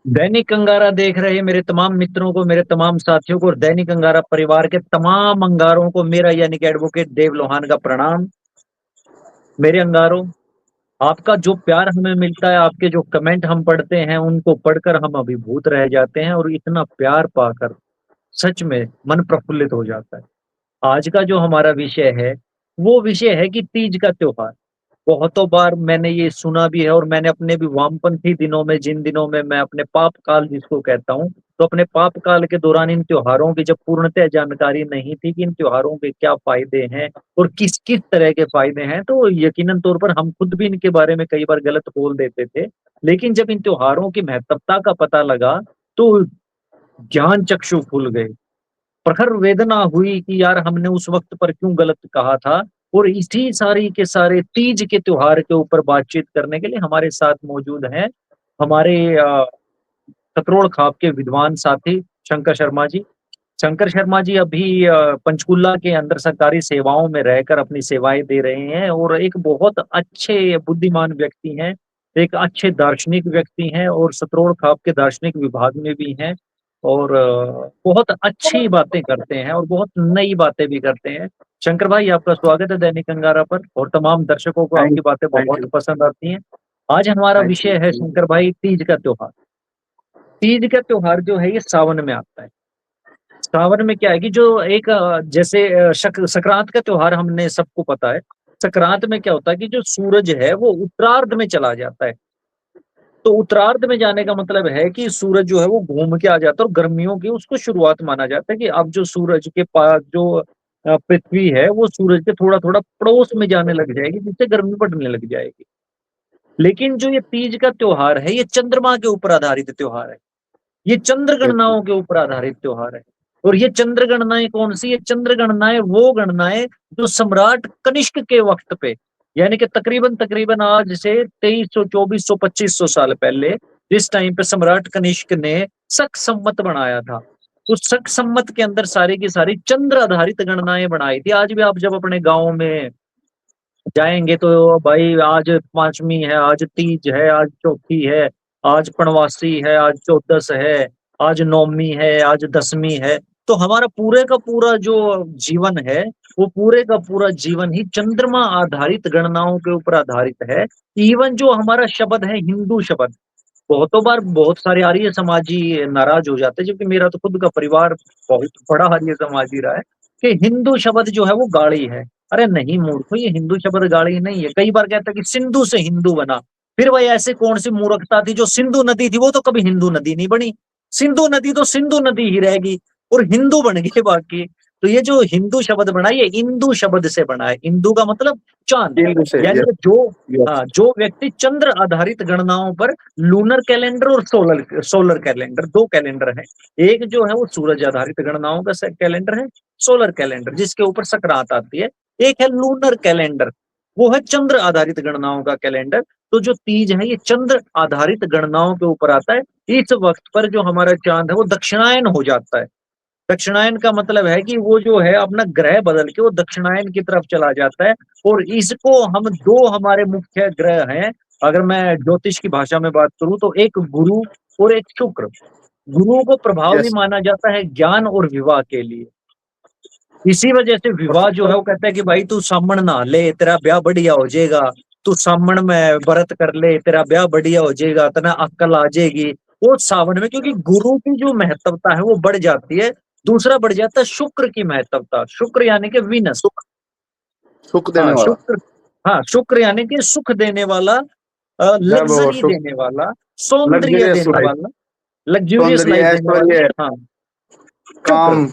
दैनिक अंगारा देख रहे मेरे तमाम मित्रों को, मेरे तमाम साथियों को और दैनिक अंगारा परिवार के तमाम अंगारों को मेरा यानी कि एडवोकेट देव लोहान का प्रणाम। मेरे अंगारों, आपका जो प्यार हमें मिलता है, आपके जो कमेंट हम पढ़ते हैं, उनको पढ़कर हम अभिभूत रह जाते हैं और इतना प्यार पाकर सच में मन प्रफुल्लित हो जाता है। आज का जो हमारा विषय है, वो विषय है कि तीज का त्योहार। बहुतों बार मैंने ये सुना भी है और मैंने अपने भी वामपंथी दिनों में, जिन दिनों में मैं अपने पाप काल जिसको कहता हूँ, तो अपने पाप काल के दौरान इन त्योहारों की जब पूर्णतः जानकारी नहीं थी कि इन त्योहारों के क्या फायदे हैं और किस किस तरह के फायदे हैं, तो यकीनन तौर पर हम खुद भी इनके बारे में कई बार गलत बोल देते थे। लेकिन जब इन त्योहारों की महत्वता का पता लगा, तो ज्ञान चक्षु खुल गए। प्रखर वेदना हुई कि यार हमने उस वक्त पर क्यों गलत कहा था। और इसी सारी के सारे तीज के त्योहार के ऊपर बातचीत करने के लिए हमारे साथ मौजूद हैं हमारे खतरोड़ खाप के विद्वान साथी शंकर शर्मा जी। शंकर शर्मा जी अभी पंचकुला के अंदर सरकारी सेवाओं में रहकर अपनी सेवाएं दे रहे हैं और एक बहुत अच्छे बुद्धिमान व्यक्ति हैं, एक अच्छे दार्शनिक व्यक्ति हैं और सतरोड़ खाप के दार्शनिक विभाग में भी हैं और बहुत अच्छी बातें करते हैं और बहुत नई बातें भी करते हैं। शंकर भाई, आपका स्वागत है दैनिक अंगारा पर और तमाम दर्शकों को थैंक आपकी बातें थैंक बहुत यू पसंद आती हैं। आज हमारा थैंक विषय है यू। शंकर भाई, तीज का त्योहार। तीज का त्योहार जो है ये सावन में आता है। सावन में क्या है कि जो एक जैसे संक्रांत का त्योहार हमने सबको पता है। संक्रांत में क्या होता है कि जो सूरज है वो उत्तरार्ध में चला जाता है। तो उत्तरार्ध में जाने का मतलब है कि सूरज जो है वो घूम के आ जाता है और गर्मियों की उसको शुरुआत माना जाता है कि अब जो सूरज के पास जो पृथ्वी है वो सूरज के थोड़ा थोड़ा पड़ोस में जाने लग जाएगी, जिससे गर्मी बढ़ने लग जाएगी। लेकिन जो ये तीज का त्योहार है ये चंद्रमा के ऊपर आधारित त्योहार है। ये चंद्र बिल्कुल। गणनाओं के ऊपर आधारित त्योहार है। और ये चंद्र गणनाएं कौन सी? ये चंद्र गणनाएं वो गणनाएं जो सम्राट कनिष्क के वक्त पे, यानी कि तकरीबन तकरीबन आज से 2300 2400 2500 साल पहले, जिस टाइम पे सम्राट कनिष्क ने शक संवत बनाया था, उस शक संवत के अंदर सारी की सारी चंद्र आधारित गणनाएं बनाई थी। आज भी आप जब अपने गांव में जाएंगे तो भाई आज पांचवी है, आज तीज है, आज चौथी है, आज पणवासी है, आज चौदस है, आज नौमी है, आज दसवीं है। तो हमारा पूरे का पूरा जो जीवन है, वो पूरे का पूरा जीवन ही चंद्रमा आधारित गणनाओं के ऊपर आधारित है। इवन जो हमारा शब्द है हिंदू शब्द, बहुतों बार बहुत सारे आर्य समाजी नाराज हो जाते हैं, जबकि मेरा तो खुद का परिवार बहुत बड़ा आर्य समाजी रहा है, कि हिंदू शब्द जो है वो गाड़ी है। अरे नहीं मूर्खो, ये हिंदू शब्द गाड़ी नहीं है। कई बार कहता है कि सिंधु से हिंदू बना। फिर वही ऐसे कौन सी मूर्खता थी? जो सिंधु नदी थी वो तो कभी हिंदू नदी नहीं बनी। सिंधु नदी तो सिंधु नदी ही रहेगी और हिंदू बन गए बाकी। तो ये जो हिंदू शब्द बना ये इंदु शब्द से बना है। इंदु का मतलब चांद। हिंदू से, यानी यस कि जो, यस। हाँ, जो व्यक्ति चंद्र आधारित गणनाओं पर, लूनर कैलेंडर और सोलर सोलर कैलेंडर, दो कैलेंडर है। एक जो है वो सूरज आधारित गणनाओं का कैलेंडर है, सोलर कैलेंडर, जिसके ऊपर संक्रांत आती है। एक है लूनर कैलेंडर, वो है चंद्र आधारित गणनाओं का कैलेंडर। तो जो तीज है ये चंद्र आधारित गणनाओं के ऊपर आता है। इस वक्त पर जो हमारा चांद है वो दक्षिणायन हो जाता है। दक्षिणायन का मतलब है कि वो जो है अपना ग्रह बदल के वो दक्षिणायन की तरफ चला जाता है। और इसको हम दो हमारे मुख्य ग्रह हैं, अगर मैं ज्योतिष की भाषा में बात करूं तो एक गुरु और एक शुक्र। गुरु को प्रभावी यस। माना जाता है ज्ञान और विवाह के लिए। इसी वजह से विवाह जो है वो कहता है कि भाई तू सामण नहा ले, तेरा ब्याह बढ़िया हो जाएगा। तू सामण में व्रत कर ले, तेरा ब्याह बढ़िया हो जाएगा, तना अक्ल आ जाएगी। वो सावन में, क्योंकि गुरु की जो महत्वता है वो बढ़ जाती है। दूसरा बढ़ जाता है शुक्र की महत्वता। शुक्र यानी कि विनस। सुख सुख देने हाँ वाला। शुक्र। हाँ शुक्र यानी कि सुख देने वाला, जब वो लग्जरी सुख, देने वाला, सौंदर्य लग्जरियस देने लाइफ, वाला, लग्जूरियस सौंदर्य, लाइफ देने वाला। ऐश्वर्य, हाँ, शुक्र। काम।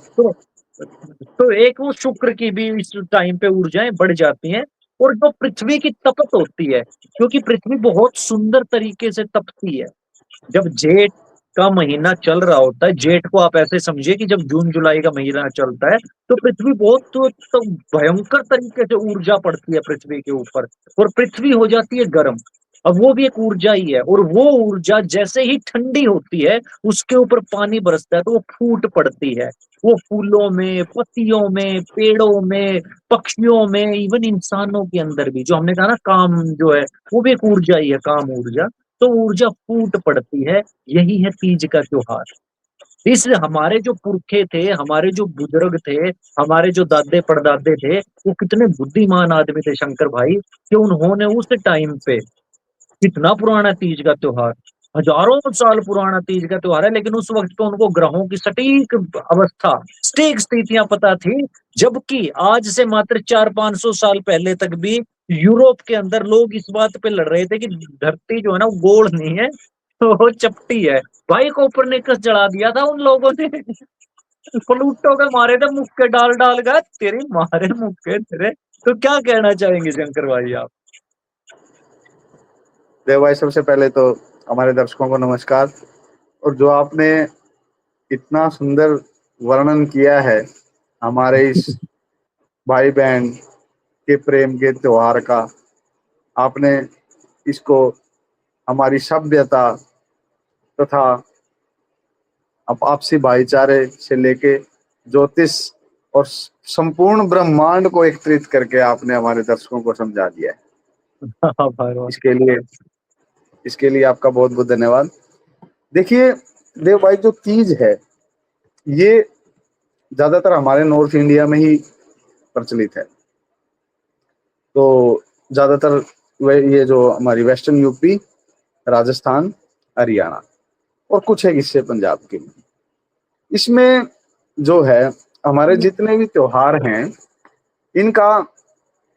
तो एक वो शुक्र की भी इस टाइम पे ऊर्जाएं बढ़ जाती हैं। और जो पृथ्वी की तपत होती है, क्योंकि पृथ्वी बहुत सुंदर तरीके से तपती है। जब जेठ का महीना चल रहा होता है, जेठ को आप ऐसे समझिए कि जब जून जुलाई का महीना चलता है, तो पृथ्वी बहुत तो भयंकर तरीके से ऊर्जा पड़ती है पृथ्वी के ऊपर। और पृथ्वी हो जाती है गर्म। अब वो भी एक ऊर्जा ही है, और वो ऊर्जा जैसे ही ठंडी होती है उसके ऊपर पानी बरसता है तो वो फूट पड़ती है। वो फूलों में, पत्तियों में, पेड़ों में, पक्षियों में, इवन इंसानों के अंदर भी, जो हमने कहा ना काम जो है, वो भी एक ऊर्जा ही है, काम ऊर्जा। तो ऊर्जा फूट पड़ती है। यही है तीज का त्योहार। इस हमारे जो पुरखे थे, हमारे जो बुजुर्ग थे, हमारे जो दादे परदादे थे, वो कितने बुद्धिमान आदमी थे शंकर भाई, कि उन्होंने उस टाइम पे कितना पुराना तीज का त्योहार, हजारों साल पुराना तीज का त्योहार है, लेकिन उस वक्त तो उनको ग्रहों की सटीक अवस्था, सटीक स्थितियां पता थी। जबकि आज से मात्र 400-500 साल पहले तक भी यूरोप के अंदर लोग इस बात पे लड़ रहे थे कि धरती जो है ना वो गोल नहीं है, तो वो चपटी है। भाई कोपरनिकस जला दिया था उन लोगों ने। प्लूटो के मारे थे मुक्के डाल डाल कर, तेरी मारे मुक्के तेरे। तो क्या कहना चाहेंगे शंकर भाई आप? देव भाई, सबसे पहले तो हमारे दर्शकों को नमस्कार। और जो आपने इतना सुंदर वर्णन किया है हमारे इस भाई बहन के प्रेम के त्योहार का, आपने इसको हमारी सभ्यता तथा आपसी भाईचारे से लेके ज्योतिष और संपूर्ण ब्रह्मांड को एकत्रित करके आपने हमारे दर्शकों को समझा दिया है। हाँ भाई। इसके लिए आपका बहुत बहुत धन्यवाद। देखिए देव भाई, जो तीज है ये ज्यादातर हमारे नॉर्थ इंडिया में ही प्रचलित है। तो ज्यादातर ये जो हमारी वेस्टर्न यूपी, राजस्थान, हरियाणा और कुछ है हिस्से पंजाब के, इसमें जो है हमारे जितने भी त्योहार हैं इनका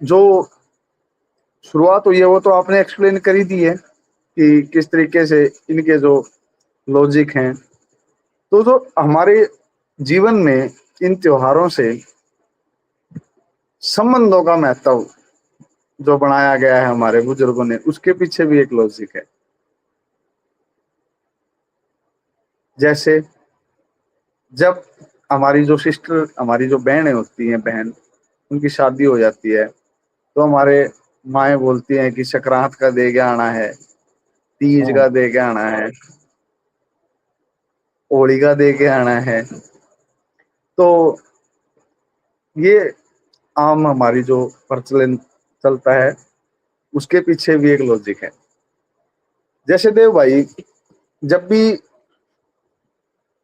जो शुरुआत हुई है वो तो आपने एक्सप्लेन कर ही दी है कि किस तरीके से इनके जो लॉजिक हैं। तो जो हमारे जीवन में इन त्योहारों से संबंधों का महत्व जो बनाया गया है हमारे बुजुर्गों ने, उसके पीछे भी एक लॉजिक है। जैसे जब हमारी जो सिस्टर, हमारी जो बहनें होती हैं, बहन, उनकी शादी हो जाती है तो हमारे माएँ बोलती हैं कि संक्रांत का दे के आना है, तीज हाँ का दे के आना है, होली का दे के आना है। तो ये आम हमारी जो प्रचलन चलता है उसके पीछे भी एक लॉजिक है। जैसे देव भाई, जब भी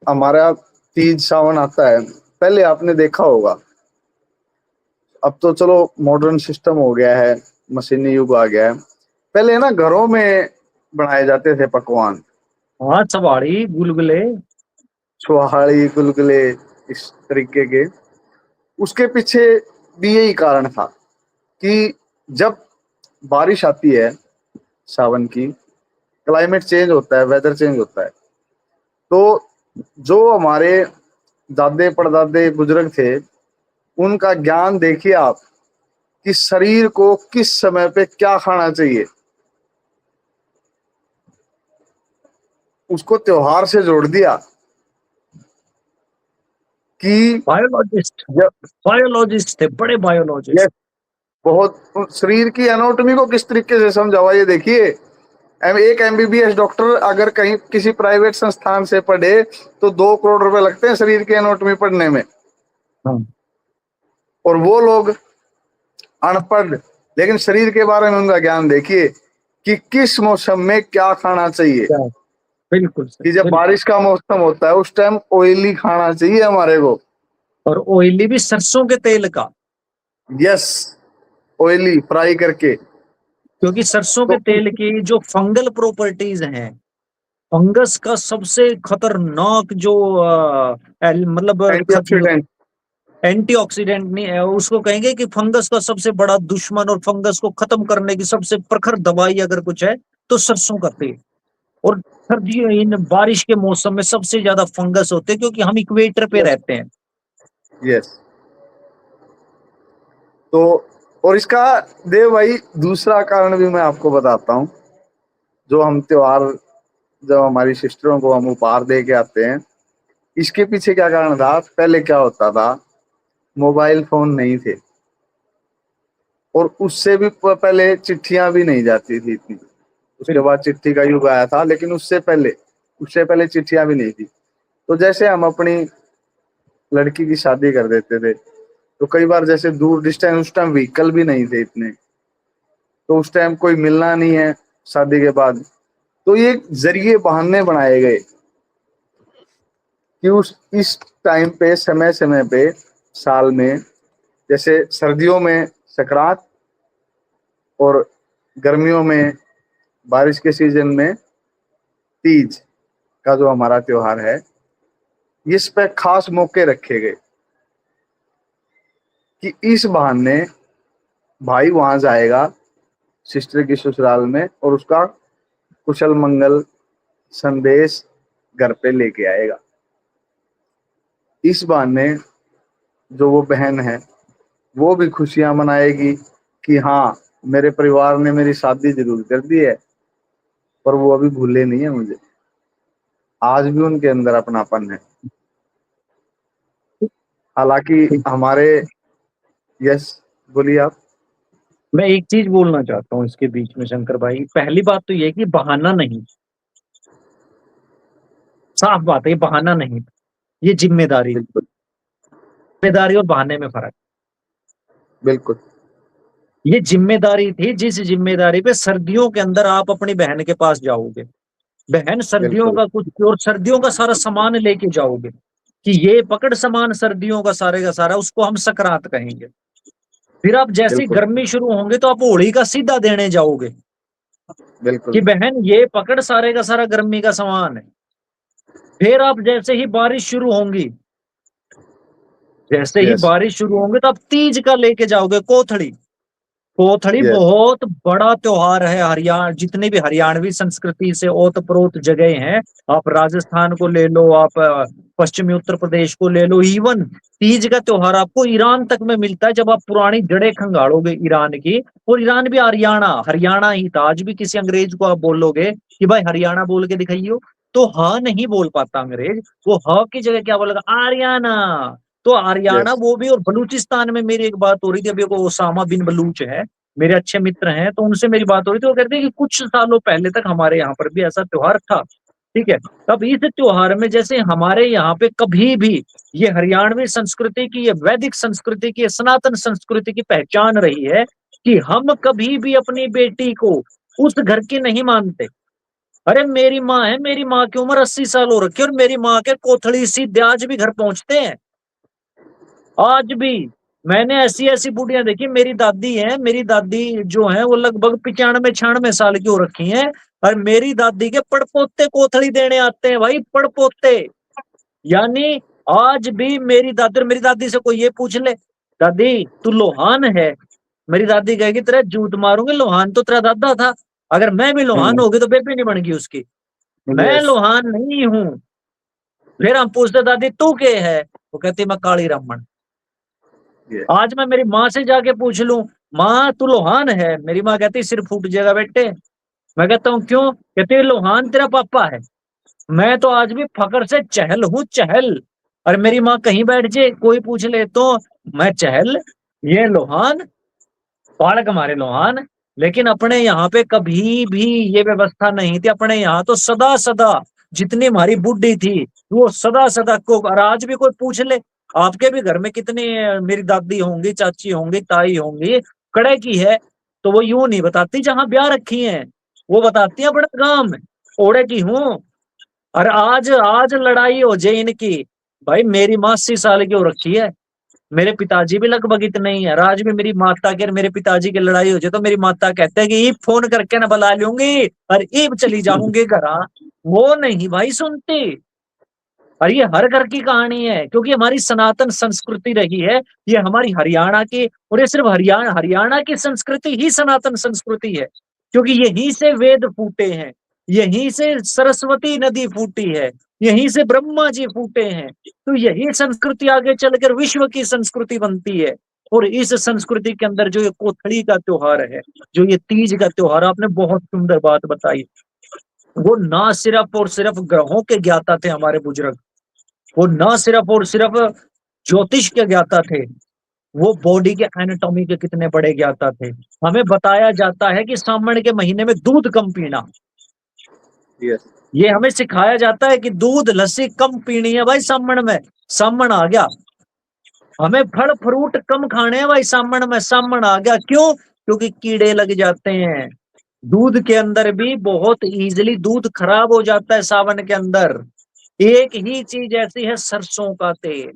हमारा तीज सावन आता है, पहले आपने देखा होगा, अब तो चलो मॉडर्न सिस्टम हो गया है, मशीनी युग आ गया है, पहले ना घरों में बनाए जाते थे पकवान, हाँ, चबाड़ी गुलगुले। छुहाड़ी, गुलगुले, इस तरीके के। उसके पीछे भी यही कारण था कि जब बारिश आती है सावन की, क्लाइमेट चेंज होता है, वेदर चेंज होता है, तो जो हमारे दादे परदादे बुजुर्ग थे उनका ज्ञान देखिए आप, कि शरीर को किस समय पे क्या खाना चाहिए, उसको त्योहार से जोड़ दिया कि बायोलॉजिस्ट, जब बायोलॉजिस्ट थे, बड़े ये बायोलॉजिस्ट। बहुत शरीर की एनाटॉमी को किस तरीके से समझा हुआ, ये देखिए। एक एमबीबीएस डॉक्टर अगर कहीं किसी प्राइवेट संस्थान से पढ़े तो 2 करोड़ रुपए लगते हैं शरीर की एनाटॉमी पढ़ने में, हाँ, और वो लोग अनपढ़, लेकिन शरीर के बारे में उनका ज्ञान देखिए कि किस मौसम में क्या खाना चाहिए। क्या, बिल्कुल सही, कि जब बिल्कुल। बारिश का मौसम होता है उस टाइम ऑयली खाना चाहिए हमारे को। और ऑयली भी सरसों के तेल का, यस, ऑयली फ्राई करके। क्योंकि सरसों के तो तेल की जो फंगल प्रॉपर्टीज हैं, फंगस का सबसे खतरनाक जो मतलब एंटीऑक्सीडेंट। एंटीऑक्सीडेंट नहीं है उसको कहेंगे, कि फंगस का सबसे बड़ा दुश्मन और फंगस को खत्म करने की सबसे प्रखर दवाई अगर कुछ है तो सरसों का तेल। और सर्दियों इन बारिश के मौसम में सबसे ज्यादा फंगस होते हैं, क्योंकि हम इक्वेटर पे रहते हैं। यस। तो और इसका देव भाई दूसरा कारण भी मैं आपको बताता हूँ। जो हम त्योहार, जब हमारी सिस्टरों को हम उपहार दे के आते हैं, इसके पीछे क्या कारण था? पहले क्या होता था, मोबाइल फोन नहीं थे, और उससे भी पहले चिट्ठियां भी नहीं जाती थी इतनी। उसके बिल्कुल। बाद चिट्ठी का युग आया था, लेकिन उससे पहले चिट्ठियां भी नहीं थी। तो जैसे हम अपनी लड़की की शादी कर देते थे तो कई बार जैसे दूर डिस्टेंस, उस टाइम व्हीकल भी नहीं थे इतने, तो उस टाइम कोई मिलना नहीं है शादी के बाद, तो ये जरिए बहाने बनाए गए कि उस इस टाइम पे समय समय पे साल में, जैसे सर्दियों में सकरात और गर्मियों में बारिश के सीजन में तीज का जो हमारा त्योहार है, इस पे खास मौके रखे गए कि इस बहाने भाई वहां जाएगा सिस्टर की ससुराल में और उसका कुशल मंगल संदेश घर पे लेके आएगा। इस बहाने जो वो बहन है वो भी खुशियां मनाएगी कि हाँ, मेरे परिवार ने मेरी शादी जरूर कर दी है, पर वो अभी भूले नहीं है मुझे, आज भी उनके अंदर अपनापन है। हालांकि हमारे, यस, बोलिए आप। मैं एक चीज बोलना चाहता हूँ इसके बीच में शंकर भाई। पहली बात तो ये कि बहाना नहीं, साफ बात है, ये बहाना नहीं, ये जिम्मेदारी। बिल्कुल जिम्मेदारी और बहाने में फर्क। बिल्कुल ये जिम्मेदारी थी, जिस जिम्मेदारी पे सर्दियों के अंदर आप अपनी बहन के पास जाओगे, बहन सर्दियों बिल्कुल का कुछ और सर्दियों का सारा सामान लेके जाओगे कि ये पकड़ सामान सर्दियों का सारे का सारा, उसको हम सकरात कहेंगे। फिर आप जैसे बिल्कुल गर्मी शुरू होंगे तो आप होली का सीधा देने जाओगे बिल्कुल कि बहन ये पकड़ सारे का सारा गर्मी का सामान है। फिर आप जैसे ही बारिश शुरू होंगी, जैसे ही यस बारिश शुरू होंगे तो आप तीज का लेके जाओगे कोथड़ी। कोथड़ी यस बहुत बड़ा त्योहार है, हरियाणा जितनी भी हरियाणवी संस्कृति से ओतप्रोत जगह हैं, आप राजस्थान को ले लो, आप पश्चिमी उत्तर प्रदेश को ले लो, इवन तीज का त्योहार आपको ईरान तक में मिलता है। जब आप पुरानी जड़ें खंगालोगे ईरान की, और ईरान भी हरियाणा हरियाणा ही था। आज भी किसी अंग्रेज को आप बोलोगे कि भाई हरियाणा बोल के दिखाइयो, तो हाँ नहीं बोल पाता अंग्रेज, वो ह की जगह क्या बोलेगा, आर्याना। तो हरियाणा यस वो भी। और बलूचिस्तान में मेरी एक बात हो रही थी, अभी को ओसामा बिन बलूच है, मेरे अच्छे मित्र हैं, तो उनसे मेरी बात हो रही थी। वो कहते हैं कि कुछ सालों पहले तक हमारे यहाँ पर भी ऐसा त्योहार था, ठीक है। तब इस त्योहार में जैसे हमारे यहाँ पे कभी भी ये हरियाणवी संस्कृति की, ये वैदिक संस्कृति की, ये सनातन संस्कृति की पहचान रही है कि हम कभी भी अपनी बेटी को उस घर की नहीं मानते। अरे मेरी माँ है, मेरी माँ की उम्र 80 साल हो रखी है, और मेरी माँ के कोथड़ी सीधे आज भी घर पहुंचते हैं। आज भी मैंने ऐसी ऐसी बुढ़ियां देखी। मेरी दादी है, मेरी दादी जो है वो लगभग 95-96 साल की हो रखी हैं, और मेरी दादी के पड़पोते कोथड़ी देने आते हैं भाई, पड़पोते। यानी आज भी मेरी दादी से कोई ये पूछ ले, दादी तू लोहान है, मेरी दादी कहेगी तेरा जूत मारूंगी, लोहान तो तेरा दादा था। अगर मैं भी लोहान होगी तो बेबी नहीं बन गई उसकी, मैं यस लोहान नहीं हूं। फिर हम पूछते दादी तू के है, वो कहती मैं काली रमन। यस आज मैं मेरी माँ से जाके पूछ लूं, माँ तू लोहान है, मेरी माँ कहती सिर फूट जाएगा बेटे। मैं कहता हूँ क्यों, कहती लोहान तेरा पापा है। मैं तो आज भी फकर से चहल हूँ, चहल। और मेरी माँ कहीं बैठ जाए, कोई पूछ ले तो मैं चहल, ये लोहान, बालक हमारे लोहान। लेकिन अपने यहाँ पे कभी भी ये व्यवस्था नहीं थी। अपने यहाँ तो सदा सदा जितनी हमारी बुढ़ी थी वो सदा सदा को, और आज भी कोई पूछ ले, आपके भी घर में कितनी मेरी दादी होंगी, चाची होंगी, ताई होंगी, कड़े की है, तो वो यूं नहीं बताती जहां ब्याह रखी है, वो बताती है अपने गांव में ओड़े की हूँ। और आज आज लड़ाई हो जाए इनकी, भाई मेरी माँ 80 साल की हो रखी है, मेरे पिताजी भी लगभग इतने ही है। आज भी मेरी माता के और मेरे पिताजी की लड़ाई हो जाए तो मेरी माता कहते हैं कि ईब फोन करके ना बुला लूंगी और ईब चली जाऊंगी घर। वो नहीं भाई सुनती। और ये हर घर की कहानी है, क्योंकि हमारी सनातन संस्कृति रही है, ये हमारी हरियाणा की। और ये सिर्फ हरियाणा हरियाणा की संस्कृति ही सनातन संस्कृति है, क्योंकि यहीं से वेद फूटे हैं, यहीं से सरस्वती नदी फूटी है, यहीं से ब्रह्मा जी फूटे हैं। तो यही संस्कृति आगे चलकर विश्व की संस्कृति बनती है। और इस संस्कृति के अंदर जो ये कोथड़ी का त्योहार है, जो ये तीज का त्योहार, आपने बहुत सुंदर बात बताई। वो ना सिर्फ और सिर्फ ग्रहों के ज्ञाता थे हमारे बुजुर्ग, वो ना सिर्फ और सिर्फ ज्योतिष के ज्ञाता थे, वो बॉडी के एनाटॉमी के कितने बड़े ज्ञाता थे। हमें बताया जाता है कि सावन के महीने में दूध कम पीना, यस ये हमें सिखाया जाता है कि दूध लस्सी कम पीनी है भाई सावन में। सावन आ गया, हमें फल फ्रूट कम खाने हैं भाई सावन में, सावन आ गया। क्यों? क्योंकि कीड़े लग जाते हैं। दूध के अंदर भी बहुत इजीली दूध खराब हो जाता है सावन के अंदर। एक ही चीज ऐसी है, सरसों का तेल।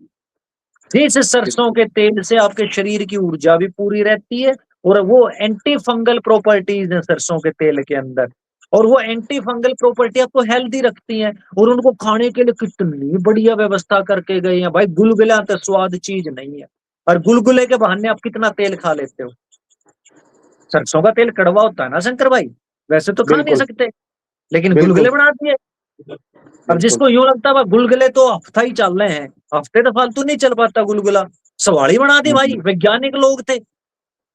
जिस सरसों बिल्कुल के तेल से आपके शरीर की ऊर्जा भी पूरी रहती है, और वो एंटी फंगल प्रॉपर्टीज है सरसों के तेल के अंदर, और वो एंटी फंगल प्रॉपर्टी आपको हेल्दी रखती है। और उनको खाने के लिए कितनी बढ़िया व्यवस्था करके गए हैं भाई। गुलगुला तो स्वाद चीज नहीं है, और गुलगुले के बहाने आप कितना तेल खा लेते हो। सरसों का तेल कड़वा होता है ना शंकर भाई, वैसे तो खा नहीं बिल्कुल सकते, लेकिन बिल्कुल गुलगुले बना दिए। अब बिल्कुल। जिसको यूं लगता है गुलगुले तो हफ्ता ही चल रहे हैं, हफ्ते तो फालतू नहीं चल पाता गुलगुला, सवाड़ी बना दी भाई, हम्म, वैज्ञानिक लोग थे।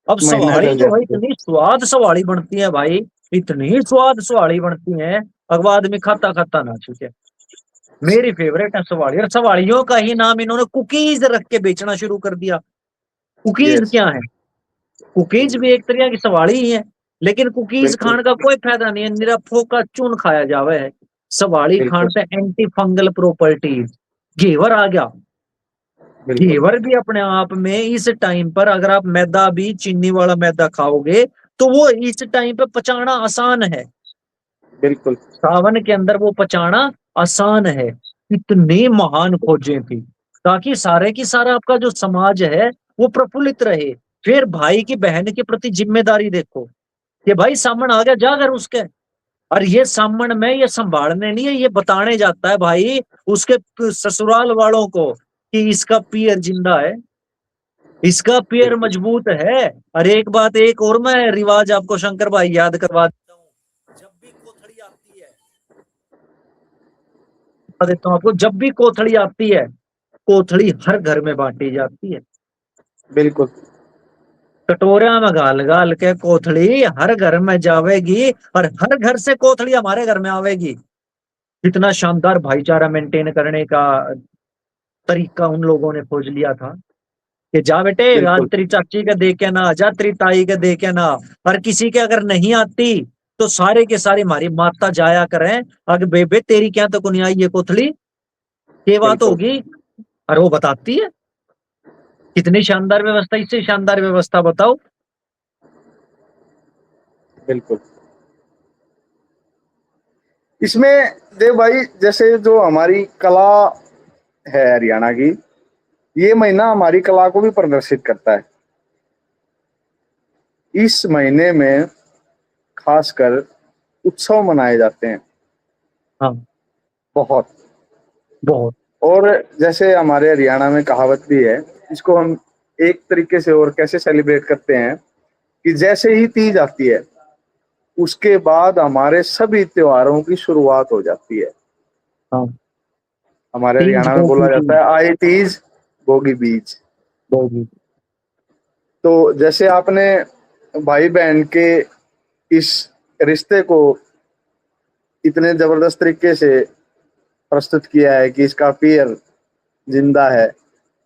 अब महीना सवाड़ी चल जो है जाती है। इतनी स्वाद सवाड़ी बनती है भाई, इतनी स्वाद सवाड़ी बनती है, अब आदमी खाता खाता ना छूटे। मेरी फेवरेट है सवाड़ी, और सवाड़ियों का ही नाम इन्होंने कुकीज रख के बेचना शुरू कर दिया। Cookies yes. क्या है? कुकीज भी एक तरह की सवाड़ी ही है, लेकिन कुकीज बिल्कुल खाने का कोई फायदा नहीं है, निरा फोका चून खाया जावे है। सवाड़ी खाने बिल्कुल से एंटी फंगल प्रॉपर्टीज। घेवर आ गया। बिल्कुल घेवर भी अपने आप में इस टाइम पर, अगर आप मैदा भी चीनी वाला मैदा खाओगे, तो वो इस टाइम पे पचाना आसान है। बिल्कुल सावन के अंदर वो पचाना आसान है। इतनी महान खोजें थी, ताकि सारे की सारा आपका जो समाज है वो प्रफुल्लित रहे। फिर भाई की बहन के प्रति जिम्मेदारी देखो, कि भाई सामन आ गया जाकर उसके, और ये सामन में ये संभालने नहीं है, ये बताने जाता है भाई उसके ससुराल वालों को कि इसका पियर जिंदा है, इसका पियर बिल्कुल मजबूत है। और एक बात, एक और मैं रिवाज आपको शंकर भाई याद करवा देता हूँ। जब भी कोथड़ी आती है, बता देता हूँ आपको, जब भी कोथड़ी आती है, कोथड़ी हर घर में बांटी जाती है। बिल्कुल कटोरा में गाल गाल के कोथड़ी हर घर में जावेगी, और हर घर से कोथड़ी हमारे घर में आवेगी। इतना शानदार भाईचारा मेंटेन करने का तरीका उन लोगों ने खोज लिया था, कि जा बेटे आज बिल्कुल तेरी चाची के दे के ना, जा तेरी ताई के दे के ना। और किसी के अगर नहीं आती, तो सारे के सारे हमारी माता जाया करें, अगर बेबे तेरी क्या तो नहीं आई ये कोथड़ी, ये बात बिल्कुल होगी। और वो बताती है। कितनी शानदार व्यवस्था, इससे शानदार व्यवस्था बताओ। बिल्कुल। इसमें देव भाई जैसे जो हमारी कला है हरियाणा की, ये महीना हमारी कला को भी प्रदर्शित करता है। इस महीने में खासकर उत्सव मनाए जाते हैं हाँ, बहुत। बहुत। और जैसे हमारे हरियाणा में कहावत भी है, इसको हम एक तरीके से और कैसे सेलिब्रेट करते हैं कि जैसे ही तीज आती है, उसके बाद हमारे सभी त्योहारों की शुरुआत हो जाती है। हाँ, हमारे तीज हरियाणा में भोगी बोला की जाता है आए तीज भोगी बीज। भोगी। तो जैसे आपने भाई बहन के इस रिश्ते को इतने जबरदस्त तरीके से प्रस्तुत किया है कि इसका पीयर जिंदा है।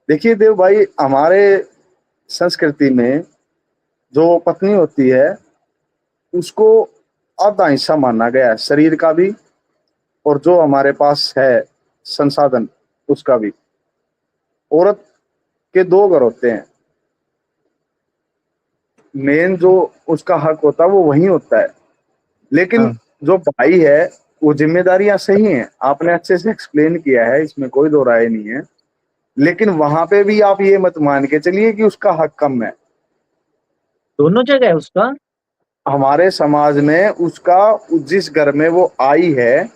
देखिए देव भाई, हमारे संस्कृति में जो पत्नी होती है, उसको आधा हिस्सा माना गया है, शरीर का भी और जो हमारे पास है संसाधन उसका भी। औरत के दो घर होते हैं, मेन जो उसका हक होता है वो वही होता है। लेकिन हाँ, जो भाई है, वो जिम्मेदारियां सही हैं, आपने अच्छे से एक्सप्लेन किया है, इसमें कोई दो राय नहीं है। लेकिन वहां पे भी आप ये मत मान के चलिए कि उसका हक कम है। दोनों जगह है उसका। हमारे समाज में उसका, जिस घर में वो आई है,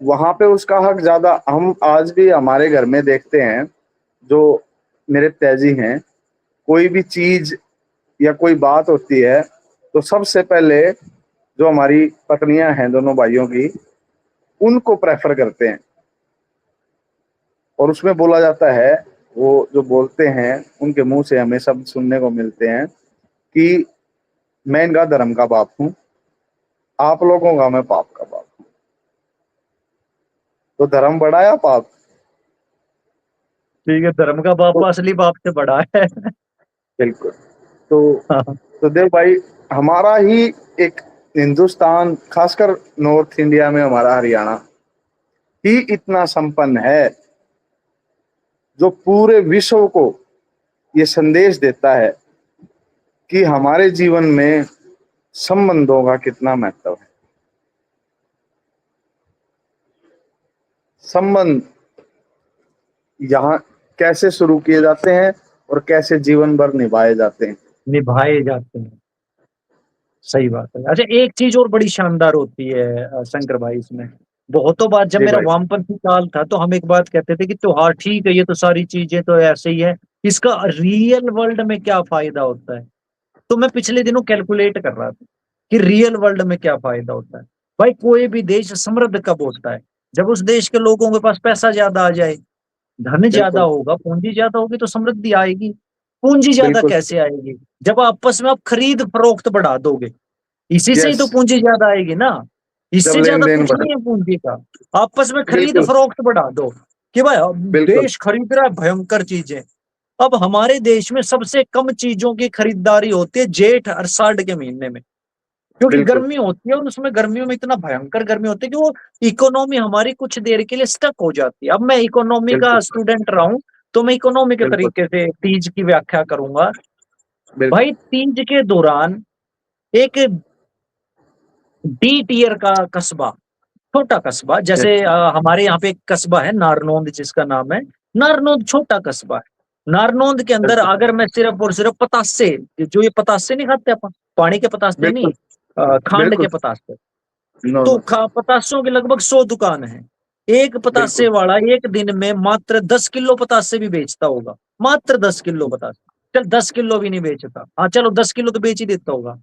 वहां पे उसका हक ज्यादा। हम आज भी हमारे घर में देखते हैं, जो मेरे तेजी हैं, कोई भी चीज या कोई बात होती है, तो सबसे पहले जो हमारी पत्नियां हैं दोनों भाइयों की, उनको प्रेफर करते हैं। और उसमें बोला जाता है, वो जो बोलते हैं उनके मुंह से हमें शब्द सुनने को मिलते हैं कि मैं इनका धर्म का बाप हूं, आप लोगों का मैं पाप का बाप हूं। तो धर्म बड़ा या पाप? ठीक है, धर्म का बाप तो असली बाप से बड़ा है। बिल्कुल। तो हाँ, तो देव भाई, हमारा ही एक हिंदुस्तान, खासकर नॉर्थ इंडिया में हमारा हरियाणा ही इतना संपन्न है, जो पूरे विश्व को ये संदेश देता है कि हमारे जीवन में संबंधों का कितना महत्व है। संबंध यहाँ कैसे शुरू किए जाते हैं और कैसे जीवन भर निभाए जाते हैं। निभाए जाते हैं, सही बात है। अच्छा, एक चीज और बड़ी शानदार होती है शंकर भाई इसमें, बहुतों बार जब जी मेरा भाई। वामपंथी काल था तो हम एक बात कहते थे कि त्योहार ठीक है, ये तो सारी चीजें तो ऐसे ही है, इसका रियल वर्ल्ड में क्या फायदा होता है। तो मैं पिछले दिनों कैलकुलेट कर रहा था कि रियल वर्ल्ड में क्या फायदा होता है। भाई कोई भी देश समृद्ध कब होता है, जब उस देश के लोगों के पास पैसा ज्यादा आ जाए, धन ज्यादा बिल्कुल होगा, पूंजी ज्यादा होगी तो समृद्धि आएगी। पूंजी ज्यादा बिल्कुल। कैसे आएगी, जब आपस में आप खरीद फरोख्त बढ़ा दोगे, इसी से ही यस, तो पूंजी ज्यादा आएगी ना। जब इससे लेन ज्यादा देन कुछ बढ़े। नहीं है पूंजी का। आपस में खरीद बिल्कुल फरोख्त बढ़ा दो कि भाई अब बिल्कुल देश खरीद रहा है भयंकर चीजें। अब हमारे देश में सबसे कम चीजों की खरीदारी होती है जेठ और साढ़ के महीने में, क्योंकि बिल्कुल गर्मी होती है और उसमें गर्मियों में इतना भयंकर गर्मी होती है कि वो इकोनॉमी हमारी कुछ देर के लिए स्टक हो जाती है। अब मैं इकोनॉमी का बिल्कुल स्टूडेंट रहा हूं, तो मैं इकोनॉमी के बिल्कुल तरीके से तीज की व्याख्या करूंगा। बिल्कुल। भाई तीज के दौरान एक डी टियर का कस्बा, छोटा कस्बा, जैसे यस हमारे यहाँ पे एक कस्बा है नारनौंद जिसका नाम है, नारनौंद छोटा कस्बा है। नारनौंद के अंदर बिल्कुल अगर मैं सिर्फ और सिर्फ पतासे, जो ये पतासे नहीं खाते अपन, पानी के पतासे नहीं, बिल्कुल खांड के बिल्कुल। पतासे, नो तो नो। पतासों की लगभग 100 दुकान है। एक पतासे बिल्कुल वाला एक दिन में मात्र 10 किलो पतासे भी बेचता होगा, मात्र 10 किलो पतासे। चल 10 किलो भी नहीं बेचता, हाँ चलो 10 किलो तो बेच ही देता होगा।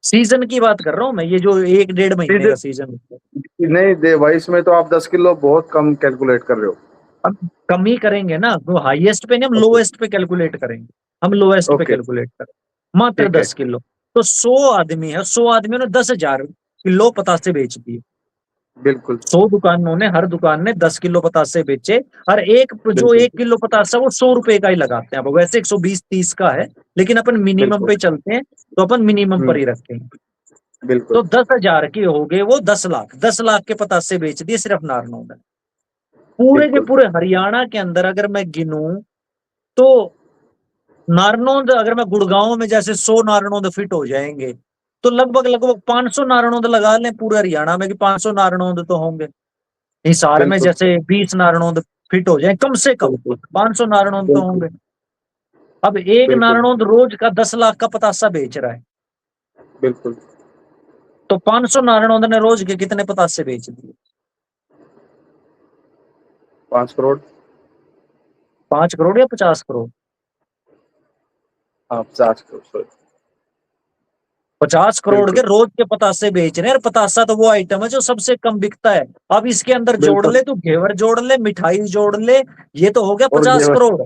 सीजन की बात कर रहा हूँ मैं, ये जो 1 डेढ़ महीने सीधे का सीजन होता है। नहीं दे भाई, इसमें तो आप 10 किलो बहुत कम कैलकुलेट कर रहे हो। अब कम ही करेंगे ना, तो हाईएस्ट पे नहीं, हम ओके लोएस्ट पे कैलकुलेट करेंगे। हम लोएस्ट पे ओके। कैलकुलेट करें, मात्र ठीक है। 10 किलो। तो 100 आदमी है, 100 आदमियों ने 10,000 किलो पतासे बेच दिए। बिल्कुल 100 दुकानों ने, हर दुकान ने 10 किलो पतासे बेचे। और एक जो बिल्कुल 1 किलो पतासा वो 100 रुपए का ही लगाते हैं। अब वैसे 120-130 का है, लेकिन अपन मिनिमम बिल्कुल। पे चलते हैं, तो अपन मिनिमम पर ही रखेंगे। बिल्कुल तो 10,000 के हो गए वो 10 लाख, 10 लाख के पतासे बेच दिए सिर्फ नारनौल में। पूरे के बिल्कुल पूरे हरियाणा के अंदर अगर मैं गिनूं तो नारनौंद, अगर मैं गुड़गांव में जैसे 100 नारनौंद फिट हो जाएंगे, तो लगभग लगभग 500 नारनौंद लगा लें पूरे हरियाणा में कि 500 नारनौंद तो होंगे। हिसार में बिल्कुल जैसे 20 नारनौंद फिट हो जाए, कम से कम बिल्कुल 500 नारनौंद तो बिल्कुल होंगे। अब एक बिल्कुल नारनौंद रोज का 10 लाख का पतासा बेच रहा है, बिल्कुल। तो 500 नारनौंद ने रोज के कितने पतासे बेच दिए? 5 करोड़। 5 करोड़ या 50 करोड़? हाँ 50 करोड़ सॉरी। 50 करोड़ के बिल्कुल रोज के पतासे बेच रहे हैं। और पतासा तो वो आइटम है जो सबसे कम बिकता है। अब इसके अंदर जोड़ बिल्कुल। ले, तू घेवर जोड़ ले, मिठाई जोड़ ले, ये तो हो गया और 50 करोड़।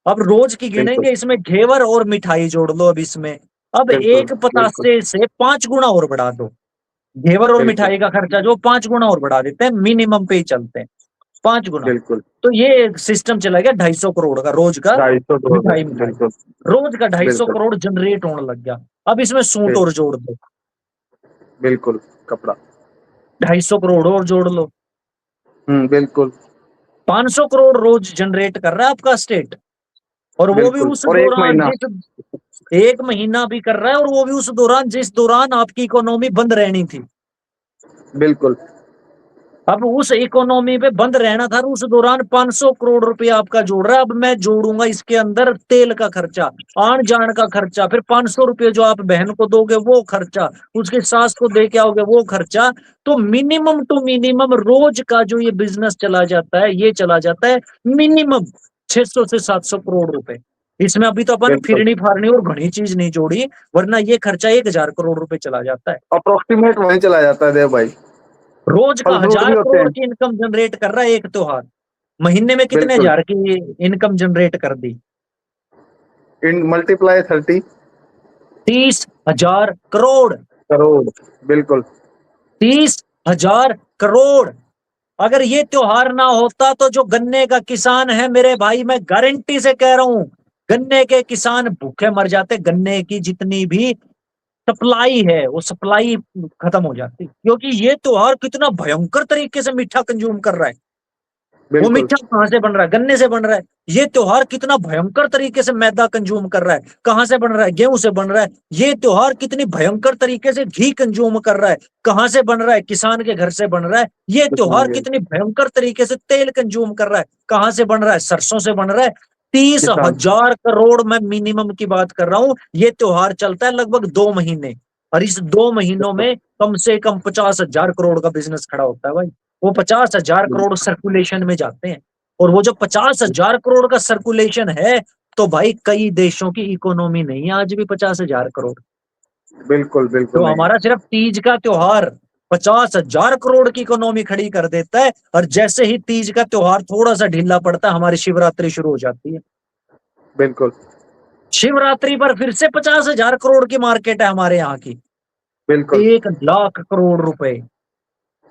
अब रोज की बिल्कुल गिनेंगे, इसमें घेवर और मिठाई जोड़ लो अब इसमें। अब बिल्कुल एक बिल्कुल पतासे से 5 गुना और बढ़ा दो, घेवर और बिल्कुल मिठाई का खर्चा जो 5 गुना और बढ़ा देते हैं, मिनिमम पे ही चलते हैं 5 गुना। बिल्कुल। तो ये सिस्टम चला गया 250 करोड़ का रोज का, 250 करोड़ का। मिठाई मिठाई बिल्कुल रोज का 250 बिल्कुल करोड़ जनरेट होने लग गया। अब इसमें सूट और जोड़ दो, बिल्कुल कपड़ा। 250 करोड़ और जोड़ लो, बिल्कुल 500 करोड़ रोज जनरेट कर रहा है आपका स्टेट। और वो भी बिल्कुल। उस और एक दौरान महीना। जिस, एक महीना भी कर रहा है, और वो भी उस दौरान जिस दौरान आपकी इकोनॉमी बंद रहनी थी। बिल्कुल अब उस इकोनॉमी पे बंद रहना था, उस दौरान 500 करोड़ रुपया आपका जोड़ रहा है। अब मैं जोड़ूंगा इसके अंदर तेल का खर्चा, आन जान का खर्चा, फिर 500 रुपये जो आप बहन को दोगे वो खर्चा, उसके सास को दे के आओगे वो खर्चा। तो मिनिमम टू मिनिमम रोज का जो ये बिजनेस चला जाता है, ये चला जाता है मिनिमम 600 से 700 करोड़ रुपए। इसमें अभी तो अपन बिल्कुल। फिरनी फारनी और घनी चीज नहीं जोड़ी, वरना ये खर्चा 1,000 करोड़ रुपए चला जाता है। अप्रोक्सीमेट वहीं चला जाता है देव भाई। रोज का फल फ्रूट भी 1,000 होते करोड़ हैं। की इनकम जनरेट कर रहा है एक त्योहार। महीने में कितने बिल्कुल। हजार की इनकम जनरेट कर दी? इन मल्टीप्लाई 30 30,000 करोड़। करोड़। बिल्कुल 30,000 करोड़। अगर ये त्योहार ना होता तो जो गन्ने का किसान है मेरे भाई, मैं गारंटी से कह रहा हूं, गन्ने के किसान भूखे मर जाते। गन्ने की जितनी भी सप्लाई है वो सप्लाई खत्म हो जाती, क्योंकि ये त्योहार कितना भयंकर तरीके से मीठा कंज्यूम कर रहा है। वो बिल्कुल मीठा कहां से बन रहा है? गन्ने से बन रहा है। ये त्योहार कितना भयंकर तरीके से मैदा कंज्यूम कर रहा है, कहां से बन रहा है, गेहूं से बन रहा है। ये त्योहार कितनी भयंकर तरीके से घी कंज्यूम कर रहा है, कहां से बन रहा है, किसान के घर से बन रहा है। ये त्योहार कितनी भयंकर तरीके से तेल कंज्यूम कर रहा है, कहां से बन रहा है, सरसों से बन रहा है। तीस किसान। हजार करोड़ मैं मिनिमम की बात कर रहा हूं। ये त्योहार चलता है लगभग 2 महीने, और इस 2 महीनों में कम से कम 50,000 करोड़ का बिजनेस खड़ा होता है भाई। वो 50,000 करोड़ सर्कुलेशन में जाते हैं, और वो जो 50,000 करोड़ का सर्कुलेशन है, तो भाई कई देशों की इकोनॉमी नहीं है आज भी 50,000 करोड़। बिल्कुल बिल्कुल तो नहीं। हमारा सिर्फ तीज का त्योहार 50,000 करोड़ की इकोनॉमी खड़ी कर देता है, और जैसे ही तीज का त्योहार थोड़ा सा ढीला पड़ता है, हमारी शिवरात्रि शुरू हो जाती है। बिल्कुल शिवरात्रि पर फिर से 50,000 करोड़ की मार्केट है हमारे यहाँ की। बिल्कुल 1 लाख करोड़ रुपए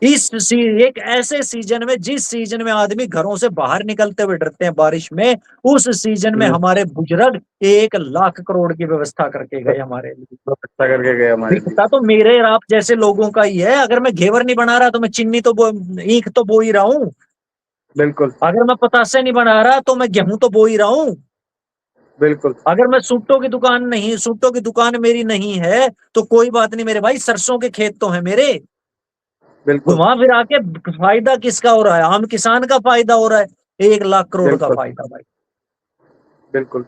एक ऐसे सीजन में, जिस सीजन में आदमी घरों से बाहर निकलते हुए डरते हैं बारिश में, उस सीजन में हमारे बुजुर्ग 1 लाख करोड़ की व्यवस्था करके गए हमारे लिए। व्यवस्था करके गए हमारे लिए। दिखता तो मेरे और आप जैसे लोगों का ही है। अगर मैं घेवर नहीं बना रहा तो मैं चीनी तो ईख तो बो ही रहा हूँ। बिल्कुल अगर मैं पतासे नहीं बना रहा तो मैं गेहूं तो बो ही रहा हूँ। बिल्कुल अगर मैं सूटों की दुकान मेरी नहीं है, तो कोई बात नहीं मेरे भाई, सरसों के खेत तो है मेरे। बिल्कुल घुमा फिरा के फायदा किसका हो रहा है? आम किसान का फायदा हो रहा है। 1 लाख करोड़ का बिल्कुल फायदा भाई। बिल्कुल।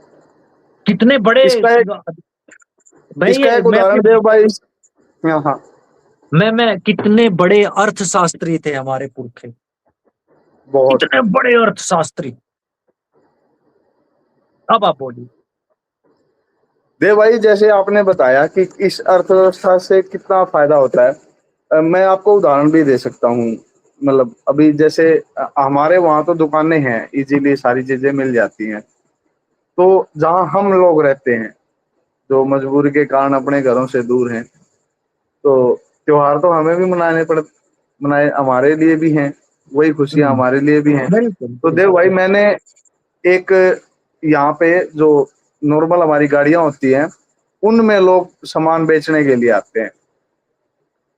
कितने बड़े इसका एक भाई इसका ये एक उदाहरण दे भाई। हाँ हाँ। मैं कितने बड़े अर्थशास्त्री थे हमारे पुरखे, बहुत। कितने बड़े अर्थशास्त्री। अब आप बोलिए। देव भाई, जैसे आपने बताया कि इस अर्थव्यवस्था से कितना फायदा होता है, मैं आपको उदाहरण भी दे सकता हूँ। मतलब अभी जैसे हमारे वहाँ तो दुकानें हैं, इजीली सारी चीजें मिल जाती हैं। तो जहाँ हम लोग रहते हैं, जो मजबूरी के कारण अपने घरों से दूर हैं, तो त्योहार तो हमें भी मनाए हमारे लिए भी हैं, वही खुशियां हम्म, हमारे लिए भी हैं। बिल्कुल तो देव भाई, बिल्कुल। मैंने एक यहाँ पे जो नॉर्मल हमारी गाड़ियां होती हैं, उनमें लोग सामान बेचने के लिए आते हैं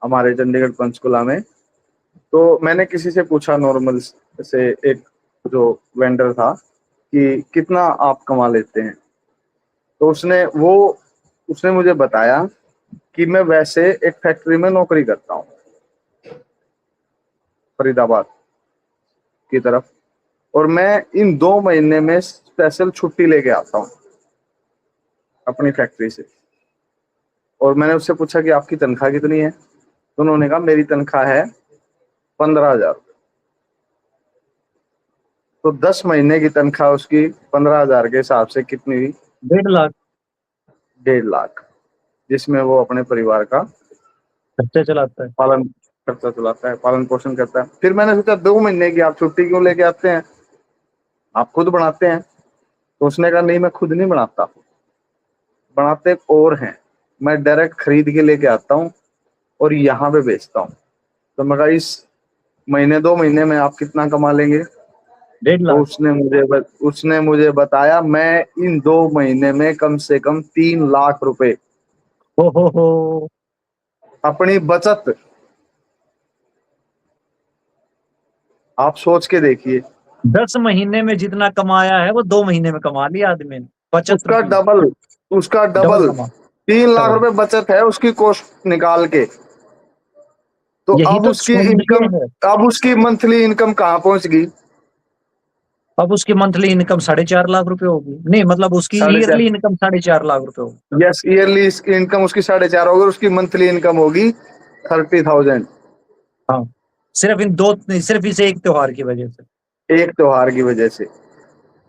हमारे चंडीगढ़ पंचकुला में। तो मैंने किसी से पूछा, नॉर्मल से एक जो वेंडर था, कि कितना आप कमा लेते हैं। तो उसने मुझे बताया कि मैं वैसे एक फैक्ट्री में नौकरी करता हूँ फरीदाबाद की तरफ, और मैं इन 2 महीने में स्पेशल छुट्टी लेके आता हूँ अपनी फैक्ट्री से। और मैंने उससे पूछा कि आपकी तनख्वाह कितनी है, तो उन्होंने कहा मेरी तनख्वाह है 15,000। तो 10 महीने की तनख्वाह उसकी 15,000 के हिसाब से कितनी हुई? 1.5 लाख 1.5 लाख, जिसमें वो अपने परिवार का खर्चा चलाता है। पालन खर्चा चलाता है, पालन पोषण करता है। फिर मैंने सोचा 2 महीने की आप छुट्टी क्यों लेके आते हैं, आप खुद बनाते हैं। तो उसने कहा नहीं, मैं खुद नहीं बनाता, बनाते और हैं, मैं डायरेक्ट खरीद के लेके आता हूँ और यहाँ पे बेचता हूँ। तो मैं कहा इस महीने 2 महीने में आप कितना कमा लेंगे? 1.5 लाख। तो उसने मुझे बताया, मैं इन 2 महीने में कम से कम 3 लाख रुपए हो अपनी बचत, आप सोच के देखिए। 10 महीने में जितना कमाया है वो 2 महीने में कमा लिया आदमी ने, बचत उसका की। डबल उसका डबल डबल कमा। 3 लाख डबल। रुपए बचत है उसकी कॉस्ट निकाल के। तो यही तो सौंदर्य है। अब उसकी मंथली इनकम कहाँ पहुंच गई? अब उसकी मंथली इनकम 4.5 लाख रुपए होगी, नहीं मतलब उसकी साढ़े चार। ईयरली इनकम 4.5 लाख रुपए होगी। यस, ईयरली इनकम उसकी 4.5 होगी, उसकी मंथली इनकम होगी 30,000। हाँ, सिर्फ इस एक त्योहार की वजह से। एक त्योहार की वजह से।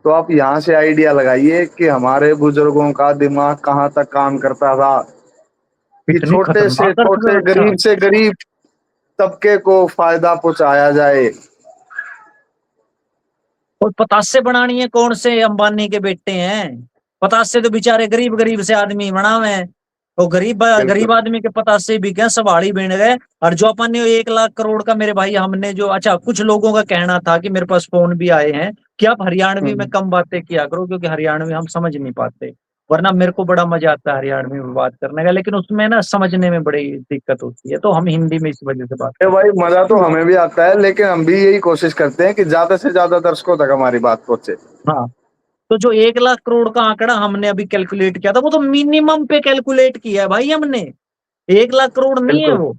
तो आप यहाँ से आइडिया लगाइए कि हमारे बुजुर्गों का दिमाग कहाँ तक काम करता था, कि कितनी छोटे से खतरनाक छोटे, अर्थव्यवस्था। गरीब से गरीब तबके को फायदा पहुंचाया जाए। और पतासे बनानी है कौन से अंबानी के बेटे हैं? पतासे तो बेचारे गरीब गरीब से आदमी बनावे हैं। वो बिल्कुल गरीब आदमी के पतासे भी क्या सवाड़ी बिन गए। और जो अपन ने 1 लाख करोड़ का, मेरे भाई हमने जो, अच्छा कुछ लोगों का कहना था कि मेरे पास फोन भी आए हैं कि आप हरियाणवी में कम बातें किया करो, क्योंकि हरियाणवी हम समझ नहीं पाते। वरना मेरे को बड़ा मजा आता है हरियाणवी में बात करने का, लेकिन उसमें ना समझने में बड़ी दिक्कत होती है, तो हम हिंदी में इस वजह से बात करते भाई, मजा तो हैं। हमें भी आता है, लेकिन हम भी यही कोशिश करते हैं कि ज्यादा से ज्यादा दर्शकों तक हमारी बात पहुंचे। हाँ, तो जो 1 लाख करोड़ का आंकड़ा हमने अभी कैलकुलेट किया था वो तो मिनिमम पे कैलकुलेट किया है भाई हमने, 1 लाख करोड़ नहीं है बिल्कुल, वो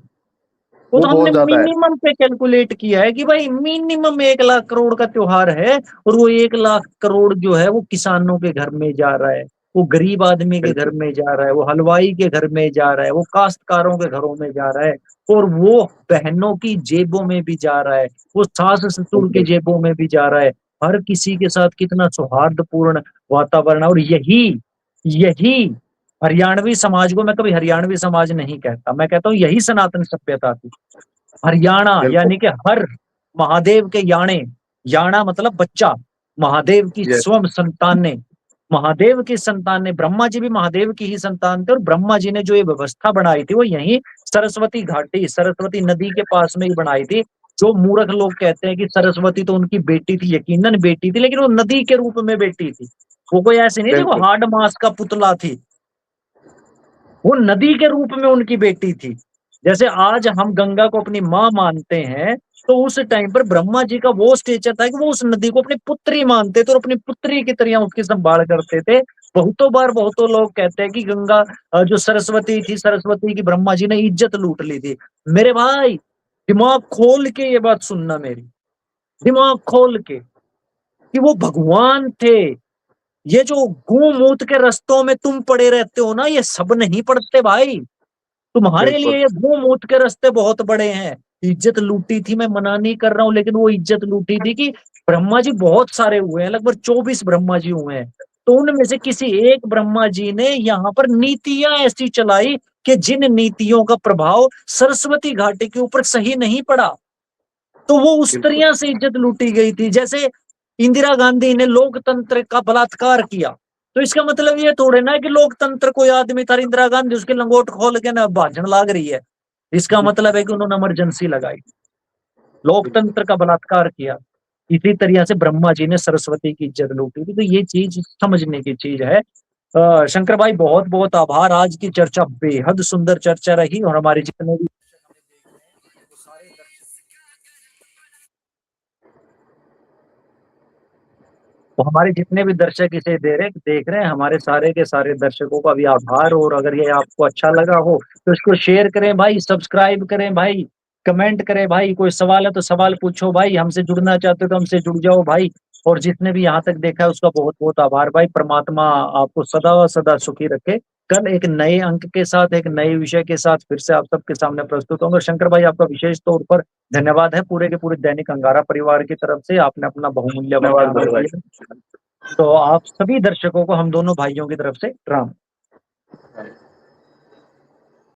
वो तो हमने बहुत ज्यादा है। मिनिमम पे कैलकुलेट किया है कि भाई मिनिमम 1 लाख करोड़ का त्योहार है, और वो 1 लाख करोड़ जो है वो किसानों के घर में जा रहा है, वो गरीब आदमी के घर बिल्कुल, में जा रहा है, वो हलवाई के घर में जा रहा है, वो काश्तकारों के घरों में जा रहा है, और वो बहनों की जेबों में भी जा रहा है, वो सास ससुर की बिल्कुल, जेबों में भी जा रहा है। हर किसी के साथ कितना सौहार्दपूर्ण वातावरण है, और यही यही हरियाणवी समाज को, मैं कभी हरियाणवी समाज नहीं कहता, मैं कहता हूँ यही सनातन सभ्यता थी। हरियाणा बिल्कुल। यानी कि हर महादेव के याणे, याणा मतलब बच्चा, महादेव की यस, स्वयं संतान ने, महादेव की संतान ने, ब्रह्मा जी भी महादेव की ही संतान थे, और ब्रह्मा जी ने जो ये व्यवस्था बनाई थी वो यही सरस्वती घाटी, सरस्वती नदी के पास में ही बनाई थी। जो मूर्ख लोग कहते हैं कि सरस्वती तो उनकी बेटी थी, यकीनन बेटी थी, लेकिन वो नदी के रूप में बेटी थी, वो कोई ऐसी नहीं थी वो बिल्कुल, हार्ड मास का पुतला थी, वो नदी के रूप में उनकी बेटी थी। जैसे आज हम गंगा को अपनी माँ मानते हैं, तो उस टाइम पर ब्रह्मा जी का वो स्टेचर था कि वो उस नदी को अपनी पुत्री मानते थे और अपनी पुत्री की तरह उसकी संभाल करते थे। बहुतों बार बहुतों लोग कहते हैं कि गंगा जो सरस्वती थी, सरस्वती की ब्रह्मा जी ने इज्जत लूट ली थी। मेरे भाई, दिमाग खोल के ये बात सुनना मेरी, दिमाग खोल के, कि वो भगवान थे। ये जो गूमूत के रस्तों में तुम पड़े रहते हो ना, ये सब नहीं पड़ते भाई, तुम्हारे लिए बिल्कुल, ये गूमूत के रास्ते बहुत बड़े हैं। इज्जत लूटी थी, मैं मना नहीं कर रहा हूं, लेकिन वो इज्जत लूटी थी कि ब्रह्मा जी बहुत सारे हुए हैं, लगभग 24 ब्रह्मा जी हुए हैं, तो उनमें से किसी एक ब्रह्मा जी ने यहाँ पर नीतियां ऐसी चलाई कि जिन नीतियों का प्रभाव सरस्वती घाटी के ऊपर सही नहीं पड़ा, तो वो उस बिल्कुल, तरह से इज्जत लूटी गई थी। जैसे इंदिरा गांधी ने लोकतंत्र का बलात्कार किया, तो इसका मतलब ये थोड़े ना कि लोकतंत्र कोई आदमी था इंदिरा गांधी उसके लंगोट खोल के ना भाजन लाग रही है, इसका मतलब है कि उन्होंने इमरजेंसी लगाई, बिल्कुल। लोकतंत्र का बलात्कार किया। इसी तरह से ब्रह्मा जी ने सरस्वती की इज्जत लूटी थी, तो ये चीज समझने की चीज है। शंकर भाई बहुत बहुत आभार, आज की चर्चा बेहद सुंदर चर्चा रही, और हमारे जितने भी तो हमारे जितने भी दर्शक इसे देख रहे हैं, हमारे सारे के सारे दर्शकों का भी आभार, और अगर ये आपको अच्छा लगा हो तो इसको शेयर करें भाई, सब्सक्राइब करें भाई, कमेंट करें भाई, कोई सवाल है तो सवाल पूछो भाई, हमसे जुड़ना चाहते हो तो हमसे जुड़ जाओ भाई, और जिसने भी यहाँ तक देखा है उसका बहुत बहुत आभार भाई। परमात्मा आपको सदा सदा सुखी रखे। कल एक नए अंक के साथ, एक नए विषय के साथ फिर से आप सबके सामने प्रस्तुत होंगे। शंकर भाई आपका विशेष तौर पर धन्यवाद है पूरे के पूरे दैनिक अंगारा परिवार की तरफ से, आपने अपना बहुमूल्य वक्त धन्यवाद हमें बड़े भाई। दिया। तो आप सभी दर्शकों को हम दोनों भाइयों की तरफ से राम।